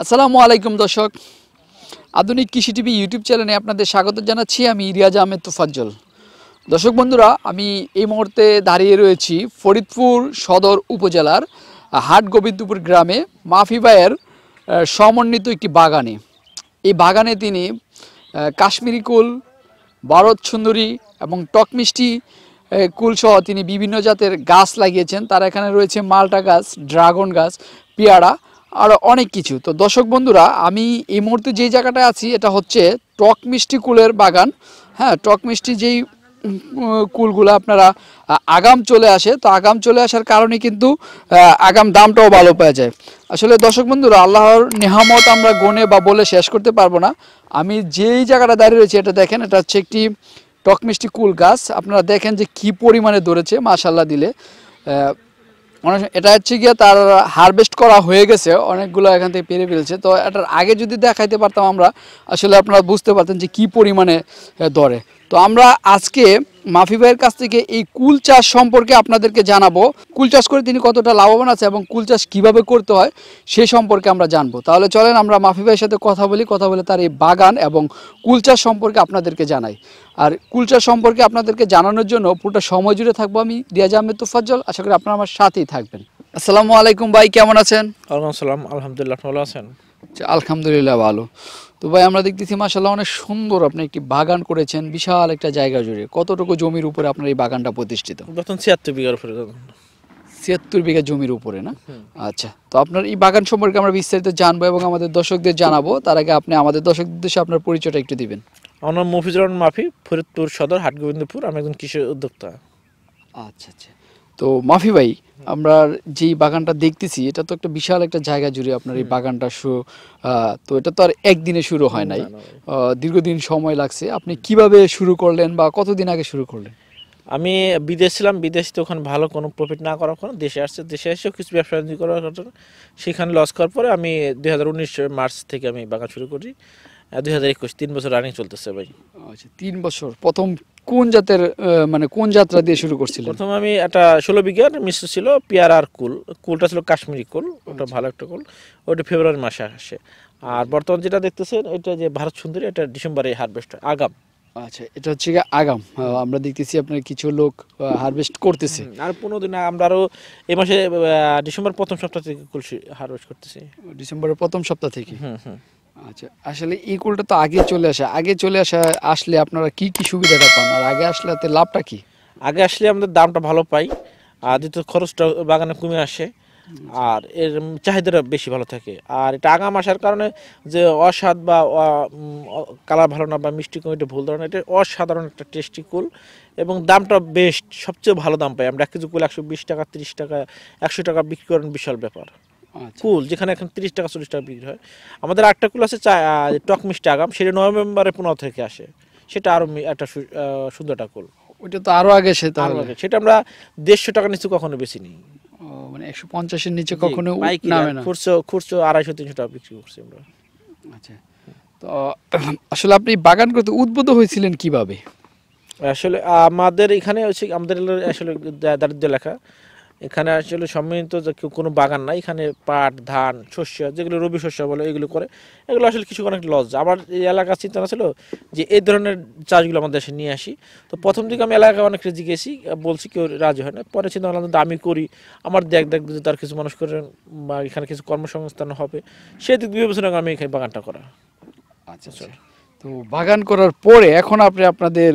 আসসালামু আলাইকুম দর্শক, আধুনিক কৃষি টিভি ইউটিউব চ্যানেলে আপনাদের স্বাগত জানাচ্ছি। আমি রিয়াজ আহমেদ তোফাজ্জল। দর্শক বন্ধুরা, আমি এই মুহূর্তে দাঁড়িয়ে রয়েছি ফরিদপুর সদর উপজেলার হাট গোবিন্দপুর গ্রামে মাফি ভাইয়ের সমন্বিত একটি বাগানে। এই বাগানে তিনি কাশ্মীরি কুল, ভারত সুন্দরী এবং টক মিষ্টি কুলসহ তিনি বিভিন্ন জাতের গাছ লাগিয়েছেন। তার এখানে রয়েছে মালটা গাছ, ড্রাগন গাছ, পেয়ারা, আরও অনেক কিছু। তো দর্শক বন্ধুরা, আমি এই মুহূর্তে যেই জায়গাটায় আছি এটা হচ্ছে টক মিষ্টি কুলের বাগান। হ্যাঁ, টক মিষ্টি যেই কুলগুলো আপনারা আগাম চলে আসে, তো আগাম চলে আসার কারণে কিন্তু আগাম দামটাও ভালো পাওয়া যায়। আসলে দর্শক বন্ধুরা, আল্লাহর নেহামত আমরা গনে বা বলে শেষ করতে পারবো না। আমি যেই জায়গাটা দাঁড়িয়ে রয়েছি এটা দেখেন, এটা হচ্ছে একটি টক মিষ্টি কুল গাছ। আপনারা দেখেন যে কি পরিমাণে ধরেছে, মাশাল্লাহ দিলে। এটা হচ্ছে গিয়ে তার হারভেস্ট করা হয়ে গেছে, অনেকগুলো এখান থেকে পেরে ফেলছে। তো এটার আগে যদি দেখাইতে পারতাম আমরা, আসলে আপনারা বুঝতে পারতেন যে কি পরিমাণে ধরে। তো আমরা আজকে মাফি ভাইয়ের কাছ থেকে এই কুল চাষ সম্পর্কে আপনাদেরকে জানাবো। কুল চাষ করে তিনি কতটা লাভবান আছে এবং কুল চাষ কীভাবে করতে হয় সেই সম্পর্কে আমরা জানবো। তাহলে চলেন আমরা মাফি ভাইয়ের সাথে কথা বলে তার এই বাগান এবং কুল চাষ সম্পর্কে আপনাদেরকে জানাই। আর কুল চাষ সম্পর্কে আপনাদেরকে জানানোর জন্য পুরোটা সময় জুড়ে থাকবো আমি রিয়াজ আহমেদ তোফাজ্জল। আশা করি আপনারা আমার সাথেই থাকবেন। আসসালামু আলাইকুম ভাই, কেমন আছেন? ওয়ালাইকুম আসসালাম, আলহামদুলিল্লাহ, ভালো আছেন? আলহামদুলিল্লাহ ভালো। তো ভাই, আমরা দেখতেছি মাশাআল্লাহ অনেক সুন্দর আপনি একটি বাগান করেছেন, বিশাল একটা জায়গা জুড়ে। কতটুকু জমির উপরে আপনার এই বাগানটা প্রতিষ্ঠিত? প্রথম 76 বিঘার উপরে। ৭৬ বিঘা জমির উপরে না? আচ্ছা, তো আপনার এই বাগান সম্পর্কে আমরা বিস্তারিত জানবো এবং আমাদের দর্শকদের জানাবো। তার আগে আপনি আমাদের দর্শকদের উদ্দেশ্যে আপনার পরিচয়টা একটু দিবেন। আমার নাম মফিজুর রহমান মাফি, ফরিদপুর সদর হাট গোবিন্দপুর। আমি একজন কৃষি উদ্যোক্তা। আচ্ছা আচ্ছা। তো মাফি ভাই, আমরা যেই বাগানটা দেখতেছি এটা তো একটা বিশাল একটা জায়গা জুড়ে আপনার এই বাগানটা তো এটা তো আর একদিনে শুরু হয় নাই, দীর্ঘদিন সময় লাগছে। আপনি কিভাবে শুরু করলেন বা কতদিন আগে শুরু করলেন? আমি বিদেশ ছিলাম, বিদেশে ওখানে ভালো কোনো প্রফিট না করার কারণে দেশে আসছে। দেশে এসেও কিছু ব্যবসা বাণিজ্য করার কারণে সেখানে লস করার পরে আমি 2019 মার্চ থেকে আমি বাগান শুরু করি। 2021 3 বছর রানিং চলতেছে ভাই। আচ্ছা, 3 বছর। প্রথম কোন জাতের মানে কোন যাত্রা দিয়ে শুরু করছিলেন? প্রথম আমি একটা 16 বিঘার মিশ্র ছিল পেয়ারা আর কুল। কুলটা ছিল কাশ্মীরি কুল, ওটা ভালো একটা কুল। ওটা ফেব্রুয়ারি মাসে আসে। আর বর্তমান যেটা দেখতেছেন এটা যে ভারত সুন্দরী, এটা ডিসেম্বরে হারভেস্ট হয়, আগাম। আচ্ছা, এটা হচ্ছে গিয়ে আগাম। আমরা দেখতেছি আপনার কিছু লোক হারভেস্ট করতেছে। আর 15 দিন আমরা আরো এই মাসে ডিসেম্বর প্রথম সপ্তাহ থেকে কুল হারভেস্ট করতেছি। ডিসেম্বরের প্রথম সপ্তাহ থেকে? হুম হুম। আচ্ছা, আসলে এই কুলটা তো আগে চলে আসলে আপনারা কি কি সুবিধাটা পান, আর আগে আসলে এতে লাভটা কি? আগে আসলে আমাদের দামটা ভালো পাই, আর দ্বিতীয় খরচটা বাগানে কমে আসে, আর এর চাহিদাটা বেশি ভালো থাকে। আর এটা আগাম আসার কারণে যে অস্বাদ বা কালার ভালো না বা মিষ্টি কম, এটা ভুল ধরনের, এটা অসাধারণ একটা টেস্টি কুল এবং দামটা বেস্ট, সবচেয়ে ভালো দাম পাই আমরা। 1 কেজি কুল 120 টাকা, 30 টাকা, 100 টাকা বিক্রি করেন, বিশাল ব্যাপার। কুল যেখানে এখন 30 টাকা 40 টাকা বিক্রি হয়। আমাদের আরেকটা কুল আছে টক মিষ্টি আগাম, সেটা নভেম্বরের 15 থেকে আসে। সেটা আরও একটা সুন্দর একটা কুল। ওইটা তো আরো আগে, সেটা আমরা 150 টাকা নিচে কখনো বেশি নিই। মানে 150-এর নিচে কখনো নামে না। খুচরো 250-300 টাকা বিক্রি করছি আমরা। আচ্ছা, তো আসলে আপনি বাগান করতে উদ্বুদ্ধ হয়েছিলেন কিভাবে? আসলে আমাদের এখানে হচ্ছে আমাদের আসলে দারিদ্র্য এলাকা। এখানে আসলে সম্মিলিত কোনো বাগান নাই। এখানে পাট, ধান, শস্য, যেগুলো রবি শস্য বলে, এগুলো করে। এগুলো আসলে কিছু অনেক লস। আমার এই এলাকার চিন্তা ছিল যে এই ধরনের চাষগুলো আমাদের দেশে নিয়ে আসি। তো প্রথম দিকে আমি এলাকায় অনেক জিজ্ঞেসি, বলছি কেউ রাজি হয় না। পরে চিন্তা করলাম যে আমি করি, আমার দেখ যদি তার কিছু মানুষ করে বা এখানে কিছু কর্মসংস্থান হবে, সেই দিক বিবেচনা করে আমি এখানে বাগানটা করা। আচ্ছা আচ্ছা। তো বাগান করার পরে এখন আপনি আপনাদের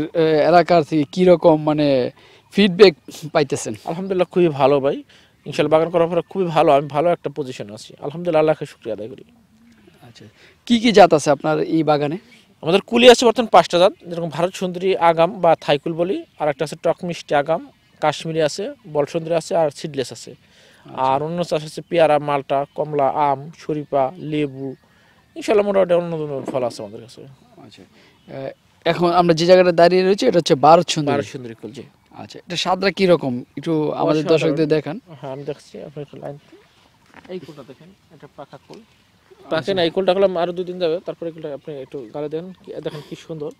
এলাকার থেকে কীরকম মানে ফিডব্যাক পাইতেছেন? আলহামদুলিল্লাহ, খুবই ভালো ভাই। ইনশাল্লাহ বাগান করার পরে খুবই ভালো, আমি ভালো একটা পজিশনে আছি। আলহামদুলিল্লাহ, আল্লাহকে শুকরিয়া আদায় করি। আচ্ছা, কি কি জাত আছে আপনার এই বাগানে? আমাদের কুলি আছে বর্তমান 5টা জাত, যেরকম ভারত সুন্দরী আগাম বা থাইকুল বলি, আর একটা আছে টক মিষ্টি আগাম, কাশ্মীরি আছে, বল সুন্দরী আছে, আর সিডলেস আছে। আর অন্য চাষ আছে পেয়ারা, মালটা, কমলা, আম, শরীফা, লেবু। ইনশাল্লাহ মোটামুটি অন্য ফল আছে আমাদের কাছে। আচ্ছা, এখন আমরা যে জায়গাটা দাঁড়িয়ে রয়েছি এটা হচ্ছে ভারত সুন্দরী কুল। জি। আচ্ছা, এটা স্বাদটা কিরকম একটু আমাদের দর্শকদের দেখান। হ্যাঁ, আমি দেখছি। আপনি একটা লাইন, এই কুলটা দেখেন, এটা পাকা কুল। পাকে না, এই কুলটা হলাম আরো 2 দিন যাবে, তারপরে কুলটা আপনি একটু গালে দেখেন কি সুন্দর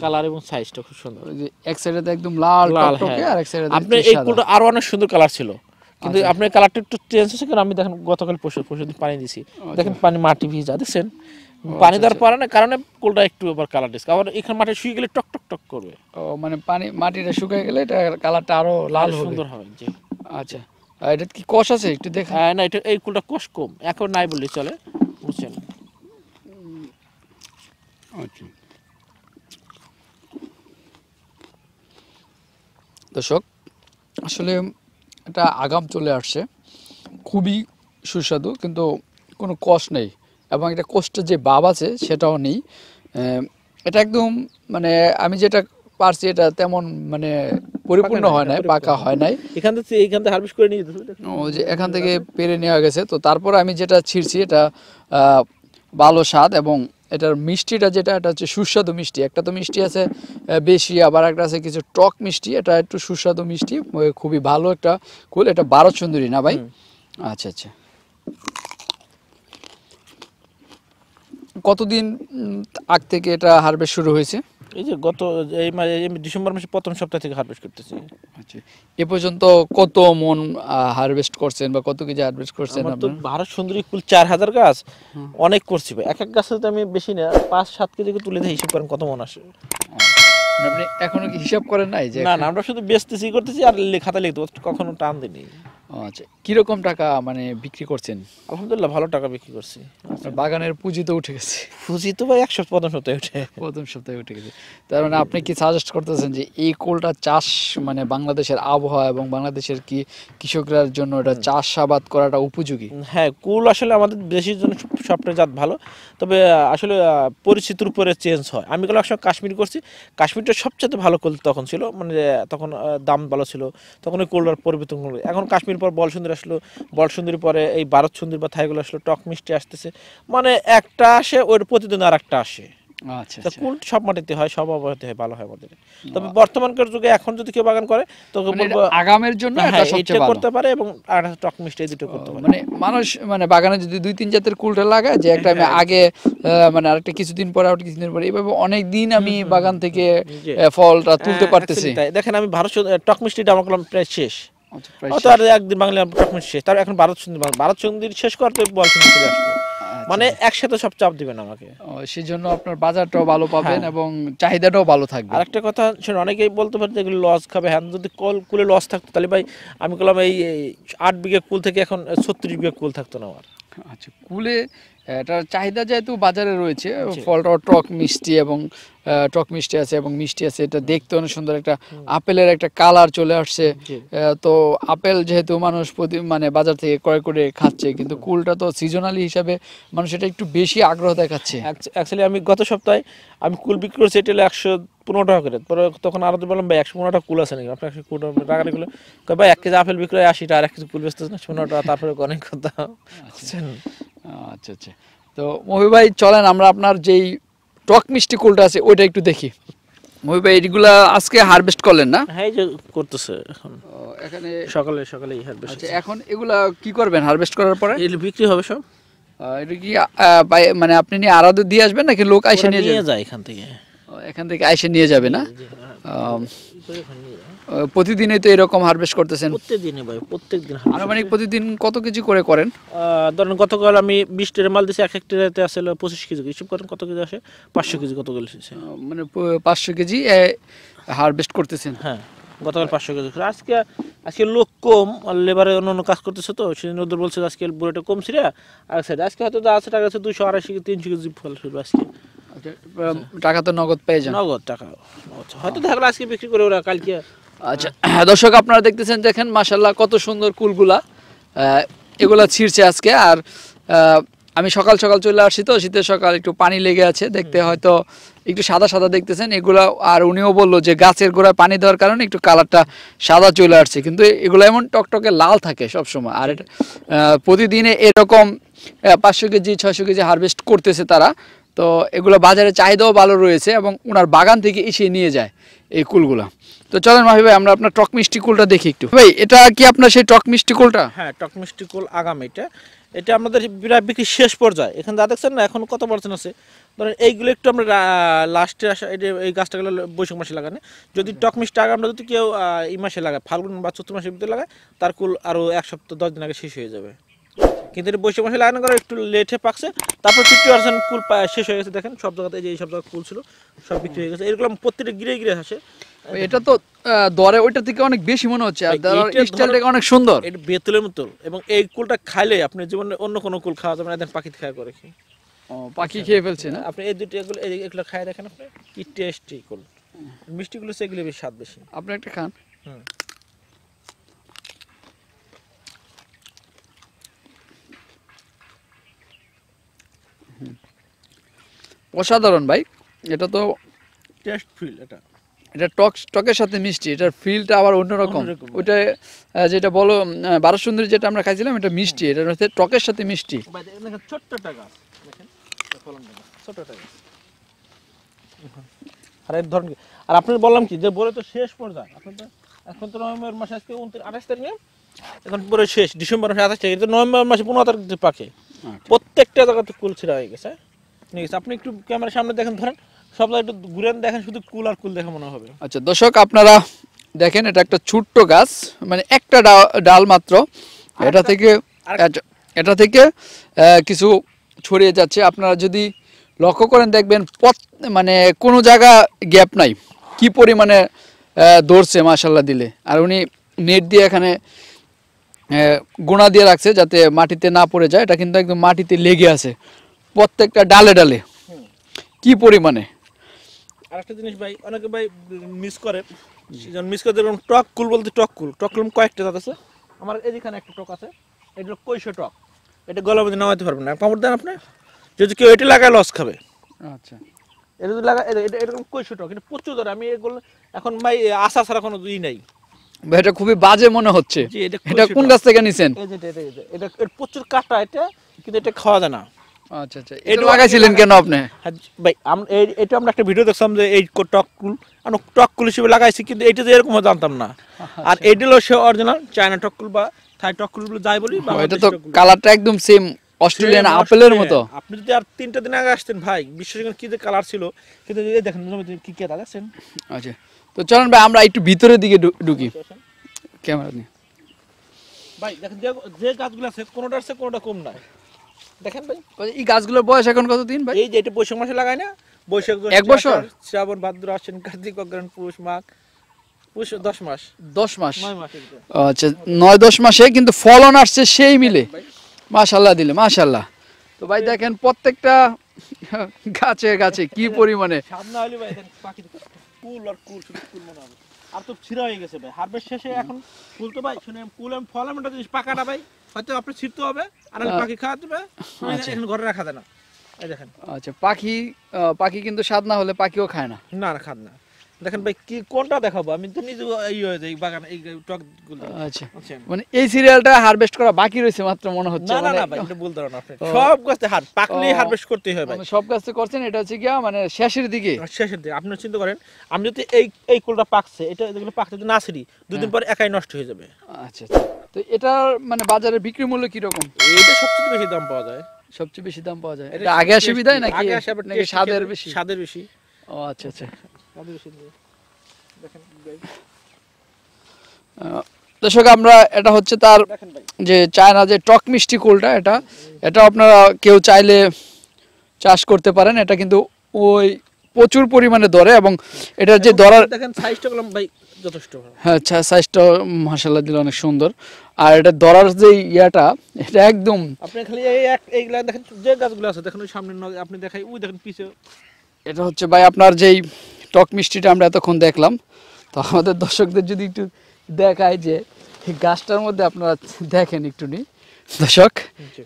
কালার এবং সাইজটা খুব সুন্দর। এক সাইডে একদম লাল টকটকে, আর এক সাইডে আপনি এই কুলটা আরো অনেক সুন্দর কালার ছিল, কিন্তু আপনার কালারটা একটু চেঞ্জ হচ্ছে, কারণ আমি দেখেন গতকাল পরশুদিন পানি দিছি, দেখেন পানি মাটি ভিজা দেখছেন, পানি দেওয়ার কারণে কুলটা একটু আবার কালার দিচ্ছে, আবার এখানে মাটি শুকিয়ে গেলে টক টক টক করবে। ও মানে মাটিটা শুকিয়ে গেলে এটা কালারটা আরো লাল সুন্দর হবে। জি আচ্ছা, এটা কি কষ আছে একটু দেখা? না, এটা এই কুলটা কষ কম, এখন নাই বললেই চলে, বুঝছেন। আচ্ছা দর্শক, আসলে এটা আগাম চলে আসছে, খুবই সুস্বাদু, কিন্তু কোনো কষ নেই, এবং এটা কষ্টের যে ভাব আছে সেটাও নেই। এটা একদম মানে আমি যেটা পারছি এটা তেমন মানে পরিপূর্ণ হয় নাই, পাকা হয় নাই। এখান থেকে হারভেস্ট করে নিয়ে যেতে, ও যে এখান থেকে পেরে নেওয়া গেছে, তো তারপর আমি যেটা ছিঁড়ছি এটা ভালো স্বাদ, এবং এটার মিষ্টিটা যেটা এটা হচ্ছে সুস্বাদু মিষ্টি। একটা তো মিষ্টি আছে বেশি, আবার একটা আছে কিছু টক মিষ্টি, এটা একটু সুস্বাদু মিষ্টি, খুবই ভালো একটা কুল। এটা ভারত সুন্দরী না ভাই? আচ্ছা আচ্ছা। কতদিন আগ থেকে এটা হারভেস্ট শুরু হয়েছে? এই যে এই ডিসেম্বর মাসে প্রথম সপ্তাহ থেকে হারভেস্ট করতেছি। আচ্ছা, এ পর্যন্ত কত মন হারভেস্ট করছেন বা কত কেজি হারভেস্ট করছেন? আমার তো ভারত সুন্দরী কুল 4000 গাছ, অনেক করছি ভাই। এক গাছে তো আমি বেশি না 5-7 কেজি তুলে দিয়ে হিসাব করেন কত মন আসে। আপনি এখনো কি হিসাব করেন নাই? যে না, আমরা শুধু বেচতেছি করতেছি আর খাতা লিখতে, কখনো টান দিইনি। আচ্ছা, কিরকম টাকা মানে বিক্রি করছেন? আলহামদুলিল্লাহ ভালো টাকা বিক্রি করছি। আপনার বাগানের পুঁজি তো উঠে গেছে। পুঁজি তো ভাই প্রথম সপ্তাহে উঠে গেছে। তার মানে আপনি কি সাজেস্ট করতেছেন যে এই কোলটা চাষ মানে বাংলাদেশের আবহাওয়া এবং বাংলাদেশের কি কৃষকদের জন্য এটা চাষাবাদ করাটা উপযোগী? হ্যাঁ, কুল আসলে আমাদের দেশের জন্য সবটা জাত ভালো, তবে আসলে পরিস্থিতির উপরে চেঞ্জ হয়। আমি গেলে একসময় কাশ্মীর করছি, কাশ্মীরটা সবচেয়ে ভালো কুল তখন ছিল, মানে তখন দাম ভালো ছিল, তখন ওই কুলটার পরিবর্তন হলো। এখন কাশ্মীর পর বলসুন্দরী আসলো, বলসুন্দরীর পরে এই ভারত সুন্দরী বা থাইগুলো আসলো, টক মিষ্টি আসতেছে, মানে একটা আসে ওর প্রতিদিন আর একটা আসে। আচ্ছা, কুল সব মাটিতে হয়, সব আবহাওয়াতে হয়, ভালো হয় আমাদের। তবে বর্তমানকার যুগে এখন যদি কেউ বাগান করে তো বলবো আগামের জন্য এটা সবচেয়ে ভালো করতে পারে, এবং আর টক মিষ্টি এই দুটো করতে পারে। মানে মানুষ মানে বাগানে যদি 2-3 জাতের কুলটা লাগায়, যে একটা আমি আগে মানে আরেকটা কিছুদিন পরে আরেকটা কিছুদিন পরে, এইভাবে অনেক দিন আমি বাগান থেকে ফলটা তুলতে পারতেছি। দেখেন আমি ভারত টক মিষ্টিটা আমার প্রায় শেষ, আর একদিন বাংলা টক মিষ্টি শেষ, তার এখন ভারত সুন্দরী শেষ করতে বলসুন্দরী চলে আসবে, মানে একসাথে সব চাপ দিবেন আমাকে। সেই জন্য আপনার বাজারটাও ভালো পাবেন এবং চাহিদাটাও ভালো থাকবে। আর একটা কথা শুনুন, অনেকেই বলতে পারে যে লস খাবে, হ্যাঁ যদি কুলে লস থাকতো তাহলে ভাই আমি বললাম এই 8 বিঘা কুল থেকে এখন 36 বিঘা কুল থাকতো না আমার। আচ্ছা, কুলে এটার চাহিদা যেহেতু বাজারে রয়েছে, ফলটাও টক মিষ্টি এবং টক মিষ্টি আছে এবং মিষ্টি আছে, এটা দেখতে অনেক সুন্দর, একটা আপেলের একটা কালার চলে আসছে। তো আপেল যেহেতু মানুষ মানে বাজার থেকে ক্রয় করে খাচ্ছে, কিন্তু কুলটা তো সিজনালি হিসাবে মানুষ এটা একটু বেশি আগ্রহ দেখাচ্ছে। অ্যাকচুয়ালি আমি গত সপ্তাহে আমি কুল বিক্রি করছি, এটা হলো 115 টাকা করে। পরে তখন আরো বললাম ভাই 115 টাকা কুল আছে নাকি আপনার? 100 টাকা গুলো ভাই 1 কেজি আপেল বিক্রি 80 টাকা, আর 1 কেজি কুল বেচতেছ না 15 টাকা, তারপরে অনেক কথা। আচ্ছা আচ্ছা, তো মহি ভাই চলেন আমরা আপনার যেই টক মিষ্টি কুলটা আছে ওইটা একটু দেখি। মহি ভাই এগুলা আজকে হারভেস্ট করলেন না? হ্যাঁ, এই যে করতেছে এখন, এখানে সকালেই হারভেস্ট। আচ্ছা, এখন এগুলা কি করবেন হারভেস্ট করার পরে? এগুলো বিক্রি হবে সব। এটা কি মানে আপনি নিয়ে আড়াতে দিয়ে আসবেন নাকি লোক আইসে নিয়ে যায় এখান থেকে? এখান থেকে আইসে নিয়ে যাবে না? প্রতিদিনই তো এরকম হারভেস্ট করতেছেন? প্রত্যেকদিনই ভাই, প্রত্যেকদিন। আনুমানিক প্রতিদিন কত কেজি করে করেন? ধরেন গতকাল আমি 20 ট্রে মাল দিয়েছি, এক ট্রেতে আসলে 25 কেজি, হিসাব করেন কত কেজি আসে? 500 কেজি গতকাল এসেছে। মানে 500 কেজি হারভেস্ট করতেছেন? হ্যাঁ, গতকাল 500 কেজি। আজকে লোক কম, লেবারে অন্য কাজ করতেছে, তো সেদিন ওদের বলছে আজকে বুড়োটা কম ছিল, আর সাইড আজকে হয়তো আছে টাকা আছে 280-300 কেজি ফল ছিল আজকে। টাকা তো নগদ পেয়ে যান? নগদ টাকা হয়তো দেখা গেলো আজকে বিক্রি করে ওরা কালকে। আচ্ছা দর্শক, আপনারা দেখতেছেন, দেখেন মাশাআল্লাহ কত সুন্দর কুলগুলা, এগুলা ছিঁড়ছে আজকে। আর আমি সকাল সকাল চলে আসছি, তো শীতের সকাল একটু পানি লেগে আছে, দেখতে হয়তো একটু সাদা সাদা দেখতেছেন এগুলা। আর উনিও বললো যে গাছের গোড়ায় পানি দেওয়ার কারণে একটু কালারটা সাদা চলে আসছে, কিন্তু এগুলো এমন টকটকে লাল থাকে সবসময়। আর এটা প্রতিদিনে এরকম 500 কেজি 600 কেজি হারভেস্ট করতেছে তারা। তো এগুলো বাজারে চাহিদাও ভালো রয়েছে, এবং ওনার বাগান থেকে এসে নিয়ে যায় এই কুলগুলা। তো চলেন মাহি ভাই আমরা আপনার টক মিষ্টি কুলটা দেখি একটু। ভাই এটা কি আপনার সেই টক মিষ্টি কুলটা? হ্যাঁ, টক মিষ্টি কুল আগাম। এটা আমাদের প্রায় বিক্রি শেষ পর্যায়ে। এখানে যা দেখছেন না এখন কত পার্সেন্ট আছে, ধরেন এইগুলো একটু আমরা লাস্টে আসা এই গাছটাগুলো বৈশাখ মাসে লাগানো। যদি টক মিষ্টি আগে আমরা যদি কেউ এই মাসে লাগায়, ফাল্গুন বা চৈত্র মাসের ভিতরে লাগায়, তার কুল আরও 1 সপ্তাহ 10 দিন আগে শেষ হয়ে যাবে। কিন্তু এটা বৈশাখ মাসে লাগানো করে একটু লেটে পাকছে, তারপর 50% কুল শেষ হয়ে গেছে। দেখেন সব জায়গাতে এই সব জায়গায় কুল ছিল সব বিক্রি হয়ে গেছে। এরকম প্রত্যেকটা গিরে গিরে আসে। এটা তো দরে ওইটা থেকে অনেক বেশি মনে হচ্ছে, আর স্টাইলটা অনেক সুন্দর। এটা বেতুলের মতো, এবং এই কুলটা খাইলে আপনি জীবনে অন্য কোনো কুল খাওয়া যাবে না, একদম পাখি খাওয়া করে কি পাখি খেয়ে ফেলছে না? আপনি এই দুটো এগুলো খাই দেখেন, আপনি কি টেস্টি কুল। মিষ্টিগুলো সেগুলো বেশি স্বাদ বেশি। আপনি একটা খান। হুম। অসাধারণ ভাই, এটা তো টেস্ট ফিল এটা। এটা টকের সাথে মিষ্টি, এটার ফিলটা আবার অন্যরকম। অন্যরকম। ওইটা যেটা বলো বারো সুন্দরী যেটা আমরা খাইছিলাম, এটা মিষ্টি, এটা হচ্ছে টকের সাথে মিষ্টি। দেখেন ছোট্ট টাকা, দেখেন ফলনটা ছোট্ট টাকা। আর এর ধরন কি, আর আপনি বললাম কি যে বলে তো শেষ পর্যায়ে, আপনি তো এখন তো নভেম্বর মাসে আজকে 28 তারিখে, এখন পুরো শেষ ডিসেম্বর মাসে 28 তারিখ, নভেম্বর মাসে 15 তারিখ পাকে প্রত্যেকটা জায়গাতে কুল ছিঁড়া হয়ে গেছে। ঠিক আছে, আপনি একটু ক্যামেরার সামনে দেখেন, ধরেন সব জায়গায় একটু ঘুরেন, দেখেন শুধু কুল আর কুল দেখা মনে হবে। আচ্ছা দর্শক, আপনারা দেখেন এটা একটা ছোট্ট গাছ, মানে একটা ডাল মাত্র, এটা থেকে কিছু ছড়িয়ে যাচ্ছে। আপনারা যদি লক্ষ্য করেন দেখবেন মানে কোনো জায়গা গ্যাপ নাই, কি পরিমাণে ধরছে মাশাল্লাহ দিলে। আর উনি নেট দিয়ে এখানে গোনা দিয়ে রাখছে যাতে মাটিতে না পড়ে যায়। এটা কিন্তু একদম মাটিতে লেগে আছে প্রত্যেকটা ডালে ডালে, কি পরিমাণে। আর একটা জিনিস ভাই, অনেকে ভাই মিস করে, মিস করে দেখুন টক কুল বলতে টক কুল কয়েকটা জাত আছে। আমার এদিকে একটা টক আছে, এটা হলো কৈশো টক, এটা গলার মধ্যে নামাইতে পারবেন না, কামড় দেন আপনি, যদি কেউ এটা লাগায় লস খাবে। আচ্ছা, এটা যদি লাগায় এটা এরকম কৈশো টক, এটা প্রচুর ধরে। আমি এগুলো এখন ভাই আশা ছাড়া কোনো দুই নাই ভাই, এটা খুবই বাজে মনে হচ্ছে। এটা কোন গাছ থেকে নিছেন? এটা প্রচুর কাটা, এটা কিন্তু এটা খাওয়া যায় না। আচ্ছা আচ্ছা, এটা লাগাইছিলেন কেন আপনি? ভাই এটা আমরা একটা ভিডিও দেখলাম যে এই টক কুল হিসেবে লাগাইছি, কিন্তু এটা যে এরকম জানতাম না। আর এইটা হলো সে অরিজিনাল চায়না টক কুল বা থাই টক কুল বলে যাই বলি। এটা তো কালারটা একদম সেম অস্ট্রেলিয়ান আপেলের মতো। আপনি যদি আর 3টা দিন আগে আসতেন ভাই, বিশ্বাস করেন কি যে কালার ছিল, কিন্তু এই দেখেন কি কে লাগাচ্ছেন। আচ্ছা, তো চলেন ভাই আমরা একটু ভিতরের দিকে ঢুকি ক্যামেরা নিয়ে। ভাই দেখেন যে গাছগুলো আছে কোনোটার চেয়ে কোনোটা কম নাই। দেখেন ভাই এই গাছগুলোর বয়স এখন কতদিন ভাই? এই যে এটা বৈশাখ মাসে লাগায় না, বৈশাখ 1 বছর, শ্রাবণ ভাদ্র আশ্বিন কার্তিক অগ্রহায়ণ পুষ মাঘ, পুষ 10 মাস 9 মাস। এটা। আচ্ছা 9-10 মাসে কিন্তু ফলন আসছে সেই মিলে, মাশাআল্লাহ দিলে মাশাআল্লাহ। তো ভাই দেখেন প্রত্যেকটা গাছে গাছে কি পরিমাণে সামনে হইলে ভাই দেখেন পাখি কুল আর কুল, শুধু কুল মনে হবে। আর তো ছিঁড়া হয়ে গেছে ভাই, হারভেস্ট শেষে এখন ফুল তো ভাই শুনে কুল এবং ফল এমন একটা জিনিস, পাকাটা ভাই হয়তো আপনি ছিঁড়তে হবে, আর পাখি খাওয়া দেবে, এখন ঘরে রাখা যায় না। এই দেখেন আচ্ছা, পাখি কিন্তু স্বাদ না হলে পাখিও খায় না। না না খান না। দেখেন ভাই কি কোনটা দেখাবো, আমি তো নিজে এই হয়ে যাই বাগান এই টক গুলো। আচ্ছা, মানে এই সিরিয়ালটা হারভেস্ট করা বাকি রয়েছে মাত্র মনে হচ্ছে। না না না ভাই, এটা বলতে পারেন আপনি, সব গাছে পাকলেই হারভেস্ট করতেই হয় ভাই। সব গাছে করছেন, এটা হচ্ছে গিয়া মানে শেষের দিকে। আপনি চিন্তা করেন, আমি যদি এই কুলটা পাকছে, এটা যেগুলো পাকছে যদি না ছিড়ি, দুদিন পর একাই নষ্ট হয়ে যাবে। আচ্ছা, তো এটার মানে বাজারে বিক্রি মূল্য কি রকম? এটা সবচেয়ে বেশি দাম পাওয়া যায়। সবচেয়ে বেশি দাম পাওয়া যায় এটা আগে আসে বিদায় নাকি স্বাদের বেশি? স্বাদের বেশি। ও আচ্ছা আচ্ছা, স্বাদের বেশি। দেখেন দর্শক, আমরা এটা হচ্ছে তার যে চায়না যে টক মিষ্টি কুলটা, এটা আপনারা কেউ চাইলে চাষ করতে পারেন। এটা কিন্তু ওই প্রচুর পরিমাণে ধরে, এবং এটার যে ধরার দেখেন সাইজটা কলম ভাই যথেষ্ট ভালো। হ্যাঁ, আচ্ছা, সাইজটা মাশাআল্লাহ দিলে অনেক সুন্দর। আর এটা ধরার যে ইয়াটা, এটা একদম আপনি খালি এইগুলা দেখেন, যে গাছগুলো আছে দেখেন ওই সামনে আপনি দেখাই, ওই দেখেন পিছে। এটা হচ্ছে ভাই আপনার যেই টক মিষ্টিটা আমরা এতক্ষণ দেখলাম, তো আমাদের দর্শকদের যদি একটু দেখায় যে এই গাছটার মধ্যে আপনারা দেখেন একটু দর্শক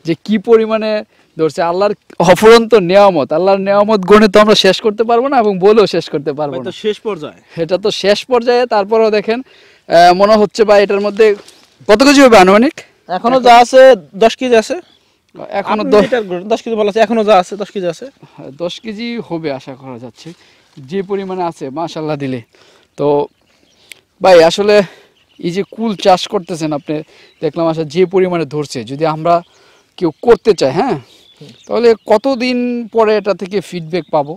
যে কি পরিমাণে ধরছে। আল্লাহর অফুরন্ত নেয়ামত, আল্লাহর নেয়ামত গণে তো আমরা শেষ করতে পারবো না, এবং বলেও শেষ করতে পারবো না। শেষ পর্যায়ে, এটা তো শেষ পর্যায়ে। তারপরেও দেখেন মনে হচ্ছে ভাই এটার মধ্যে কত কেজি হবে আনুমানিক? এখনো যা আছে 10 কেজি আছে, এখনো 10 কেজি বলা আছে, এখনো যা আছে 10 কেজি আছে। 10 কেজি হবে আশা করা যাচ্ছে, যে পরিমাণে আছে মাশাআল্লাহ দিলে। তো ভাই আসলে এই যে কুল চাষ করতেছেন আপনি, দেখলাম আসলে যে পরিমাণে ধরছে, যদি আমরা কেউ করতে চায়, হ্যাঁ, তাহলে কতদিন পরে এটা থেকে ফিডব্যাক পাবো?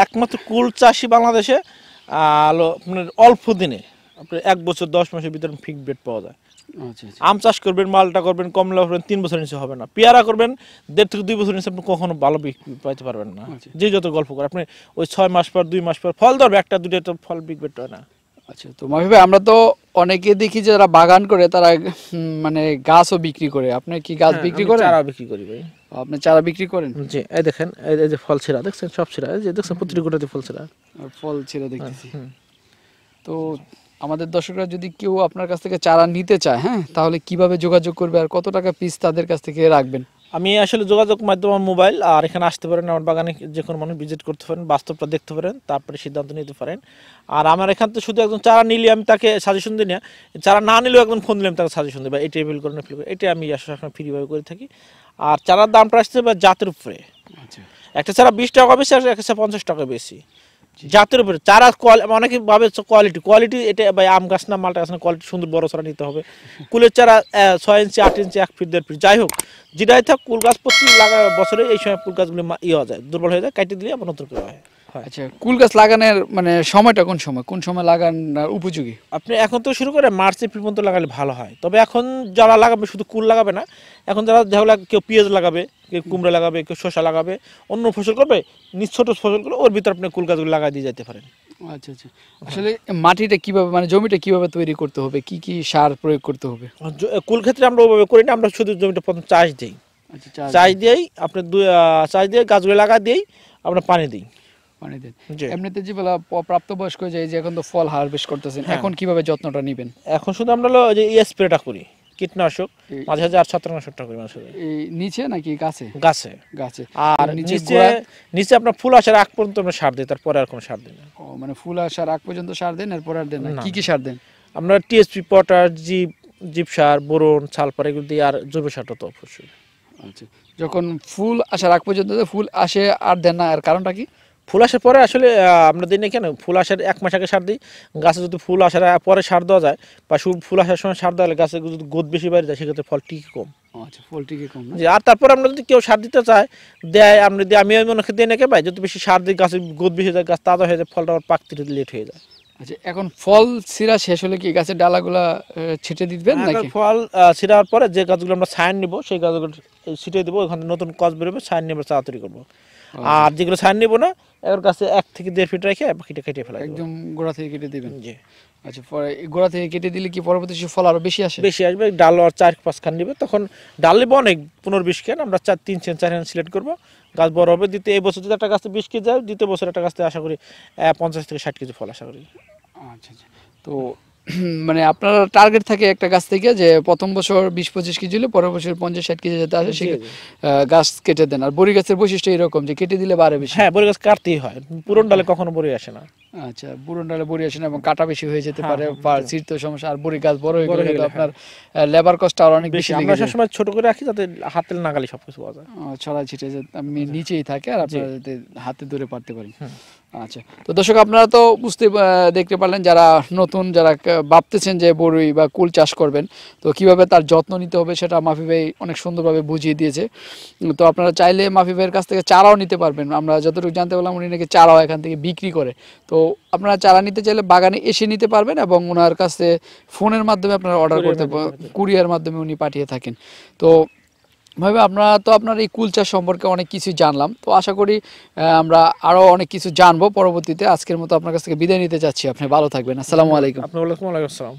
একমাত্র কুল চাষি বাংলাদেশে আপনার অল্প দিনে আপনার 1 বছর 10 মাসের ভিতরে ফিডব্যাক পাওয়া যায়। আচ্ছা আচ্ছা আম চাষ করবেন, মালটা করবেন, কমলা করবেন, 3 বছরের নিচে হবে না। পেয়ারা করবেন 1.5 থেকে 2 বছরের নিচে আপনি কখনো ভালো বিক্রি পাইতে পারবেন না। আচ্ছা। যে যত গল্প করে আপনি ওই 6 মাস পর 2 মাস পর ফল ধরবে, একটা দুটো তো ফল বিক্রি হয় না। আচ্ছা, তো মাফি ভাই, আমরা তো অনেকে দেখি যে যারা বাগান করে তারা মানে গাছও বিক্রি করে। আপনি কি গাছ হ্যাঁ, বিক্রি আমি করেন? চারা বিক্রি করি ভাই। আপনি চারা বিক্রি করেন? জি, এই দেখেন, এই যে ফল ছিঁড়া দেখছেন, সব ছিঁড়া, এই যে দেখছেন প্রতিটি গোটাতে ফল ছিঁড়া। আর ফল ছেড়ে দেখতেছি। হুম। তো আমাদের দর্শকরা যদি কেউ আপনার কাছ থেকে চারা নিতে চায়, হ্যাঁ, তাহলে কিভাবে যোগাযোগ করবে আর কত টাকা পিস তাদের কাছ থেকে রাখবেন? আমি আসলে যোগাযোগ মাধ্যম আমার মোবাইল, আর এখানে আসতে পারেন, আমার বাগানে যে কোনো মানুষ ভিজিট করতে পারেন, বাস্তবটা দেখতে পারেন, তারপরে সিদ্ধান্ত নিতে পারেন। আর আমার এখান থেকে শুধু একজন চারা নিলে আমি তাকে সাজেশন দিই না, চারা না নিলেও একজন ফোন দিলে আমি তাকে সাজেশন দিই, বা এটা এভেল করেন, এটা আমি আসলে ফ্রিভাবে করে থাকি। আর চারার দামটা আসছে বা জাতের উপরে, আচ্ছা একটা চারা 20 টাকা বেশি আর একটা চারা 50 টাকা বেশি, জাতের উপরে। চারা অনেকে ভাবে কোয়ালিটি এটা ভাই, আম গাছ না মালটা গাছ না, কোয়ালিটি সুন্দর বড় চারা নিতে হবে। কুলের চারা 6 ইঞ্চি 8 ইঞ্চি 1 ফিট 1.5 ফিট যাই হোক, যেটাই থাক, কুল গাছ প্রতি বছরে এই সময় কুল গাছগুলো হয়ে যায়, দুর্বল হয়ে যায়, কাটিয়ে দিলে আবার নতুন করে হয়। আচ্ছা, কুল গাছ লাগানোর মানে সময়টা কোন সময় লাগানোর উপযোগী? আপনি এখন তো শুরু করে মার্চ এপ্রিল পর্যন্ত লাগালে ভালো হয়। তবে এখন যারা লাগাবে শুধু কুল লাগাবে না, এখন যারা কেউ পেঁয়াজ লাগাবে, কেউ কুমড়া লাগাবে, কেউ শসা লাগাবে, অন্য ফসল করবে, ছোট ফসলগুলো ওর ভিতরে আপনি কুল গাছগুলো লাগাই দিয়ে যেতে পারেন। আচ্ছা আচ্ছা, আসলে মাটিটা কিভাবে, মানে জমিটা কিভাবে তৈরি করতে হবে, কি কি সার প্রয়োগ করতে হবে? কুল ক্ষেত্রে আমরা ওভাবে করি না, আমরা শুধু জমিটা প্রথম চাষ দিই, আচ্ছা, চাষ দিয়েই আপনার চাষ দিয়ে গাছগুলো লাগা দিয়েই আমরা পানি দিই। পানি দেন। জি। এমনিতে যে বলা প্রাপ্তবয়স্ক যে এখন তো ফল হারভেস্ট করতেছেন, হ্যাঁ। এখন কিভাবে যত্নটা নেবেন? এখন শুধু আমরা হলো যে স্প্রেটা করি, কীটনাশক, মাঝে মাঝে আর ছত্রাকনাশকটা করি মাঝে মাঝে। এই নিচে নাকি গাছে? গাছে। গাছে। আর নিচে নিচে গোড়ায়? নিচে আপনার ফুল আসার আগ পর্যন্ত আমরা সার দিই, তারপরে আর কোনো সার দিই না। ও, মানে ফুল আসার আগ পর্যন্ত সার দেন, এরপর আর দেন না? না। কি কি সার দেন? আমরা টিএসপি, পটাশ, জিপ সার, বোরন, সালফার এগুলো দিই, আর জৈব সারটা তো অবশ্যই। আচ্ছা, যখন ফুল আসার আগ পর্যন্ত ফুল আসে আর দেন না, এর কারণটা কি? ফুল আসার পরে আসলে আমরা দিই না কেন, ফুল আসার 1 মাস আগে সার দিই। গাছে যদি ফুল আসার পরে সার দেওয়া যায়, বা ফুল আসার সময় সার দেওয়া হলে গাছে যদি গোদ বেশি বাইরে যায়, সেক্ষেত্রে ফল টিকে কম। আচ্ছা, ফল টিকে কম না? জি, আর তারপর আমরা যদি কেউ সার দিতে চায় দেয়, আমরা দিই। আমি ওই মনে করি দিই নাকি ভাই, যদি বেশি সার দিই গাছে গোদ বেশি যায়, গাছ তাজা হয়ে যায়, ফলটা আবার পাকতে লেট হয়ে যায়। আচ্ছা, এখন ফল ছিঁড়া শেষ হলে কি গাছের ডালাগুলা ছিটে দিবেন নাকি? ফল ছিঁড়ার পরে যে গাছগুলো আমরা সাইন নিব, সেই গাছগুলো ছিটিয়ে দেবো, ওখানে নতুন কচ বেরোবে, সাইন নিয়ে আমরা চারা তৈরি করবো। আর যেগুলো সাইন নিব না, এর কাছে 1 থেকে 1.5 ফিট রেখে বাকিটা কেটে ফেলা একদম গোড়া থেকে কেটে দিবেন? জি। আচ্ছা, পরে এই গোড়া থেকে কেটে দিলে কি পরবর্তী ফল আরো বেশি আসে? বেশি আসবে, ডাল আর 4-5 খান নিবে, তখন ডাল নিবো অনেক, 15-20 খান, আমরা 3 থেকে 4 খান সিলেক্ট করবো, গাছ বড় হবে। এই বছর যদি একটা গাছে 20 কেজি যায়, দ্বিতীয় বছর একটা গাছতে আশা করি 50 থেকে 60 কেজি ফল আশা করি। আচ্ছা আচ্ছা, তো মানে আপনার টার্গেট থাকে একটা গাছ থেকে যে প্রথম বছর 20-25 কেজি হলে পরের বছর 50-60 কেজি যেতে আসে, সে গাছ কেটে দেন। আর বড়ি গাছের বৈশিষ্ট্য এরকম যে কেটে দিলে বাড়ে বেশি? হ্যাঁ, বড়ি গাছ কাটতেই হয়, পুরন ডালে কখনো বড়ি আসে না। আচ্ছা, বুড়ন ডালে বড়ি আসে না এবং কাটা বেশি হয়ে যেতে হ্যাঁ, পারে, হ্যাঁ, ছিঁড়তে সমস্যা। আর বড়ি গাছ বড় হয়ে বড় হয়ে গেলে তো গেলে, আপনার লেবার কস্ট আর অনেক বেশি আমরা লেগে যায়। সবসময় ছোট করে রাখি যাতে হাতে নাগালি সবকিছু পাওয়া যায়। ছড়াই ছিটে যে নিচেই থাকে, আর আপনারা যাতে হাতে ধরে পারতে পারেন। আচ্ছা, তো দর্শক, আপনারা তো দেখতে পারলেন, যারা নতুন, যারা ভাবতেছেন যে বড়ই বা কুল চাষ করবেন, তো কিভাবে তার যত্ন নিতে হবে সেটা মাফি ভাই অনেক সুন্দরভাবে বুঝিয়ে দিয়েছে। তো আপনারা চাইলে মাফি ভাইয়ের কাছ থেকে চারাও নিতে পারবেন। আমরা যতটুকু জানতে পারলাম, উনি নাকি চারাও এখান থেকে বিক্রি করে। তো আপনারা চারা নিতে চাইলে বাগানে এসে নিতে পারবেন, এবং ওনার কাছে ফোনের মাধ্যমে আপনারা অর্ডার করতে, কুরিয়ার মাধ্যমে উনি পাঠিয়ে থাকেন। তো ভাবে আমরা তো আপনার এই কুল চাষ সম্পর্কে অনেক কিছু জানলাম। তো আশা করি আমরা আরো অনেক কিছু জানবো পরবর্তীতে। আজকের মতো আপনার কাছ থেকে বিদায় নিতে চাচ্ছি। আপনি ভালো থাকবেন। আসসালামু আলাইকুম। আপনি ওয়ালাইকুম আসসালাম।